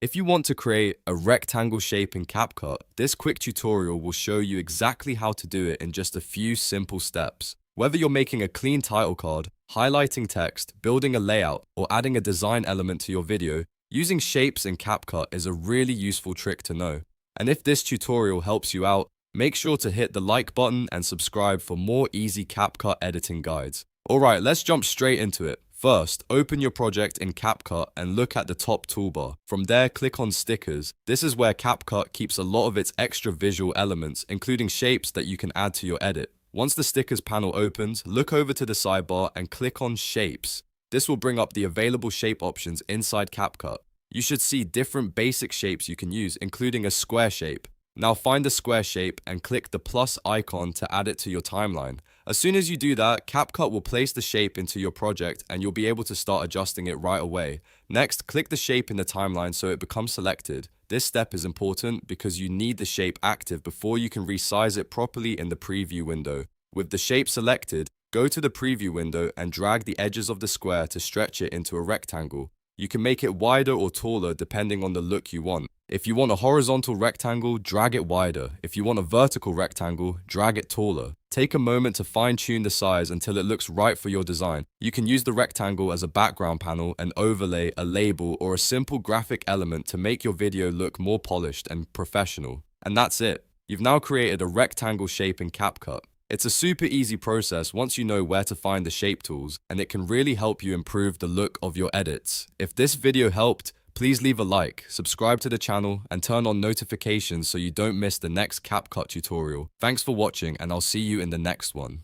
If you want to create a rectangle shape in CapCut, this quick tutorial will show you exactly how to do it in just a few simple steps. Whether you're making a clean title card, highlighting text, building a layout, or adding a design element to your video, using shapes in CapCut is a really useful trick to know. And if this tutorial helps you out, make sure to hit the like button and subscribe for more easy CapCut editing guides. Alright, let's jump straight into it. First, open your project in CapCut and look at the top toolbar. From there, click on Stickers. This is where CapCut keeps a lot of its extra visual elements, including shapes that you can add to your edit. Once the Stickers panel opens, look over to the sidebar and click on Shapes. This will bring up the available shape options inside CapCut. You should see different basic shapes you can use, including a square shape. Now find the square shape and click the plus icon to add it to your timeline. As soon as you do that, CapCut will place the shape into your project and you'll be able to start adjusting it right away. Next, click the shape in the timeline so it becomes selected. This step is important because you need the shape active before you can resize it properly in the preview window. With the shape selected, go to the preview window and drag the edges of the square to stretch it into a rectangle. You can make it wider or taller depending on the look you want. If you want a horizontal rectangle, drag it wider. If you want a vertical rectangle, drag it taller. Take a moment to fine-tune the size until it looks right for your design. You can use the rectangle as a background panel, an overlay, a label, or a simple graphic element to make your video look more polished and professional. And that's it. You've now created a rectangle shape in CapCut. It's a super easy process once you know where to find the shape tools, and it can really help you improve the look of your edits. If this video helped, please leave a like, subscribe to the channel, and turn on notifications so you don't miss the next CapCut tutorial. Thanks for watching, and I'll see you in the next one.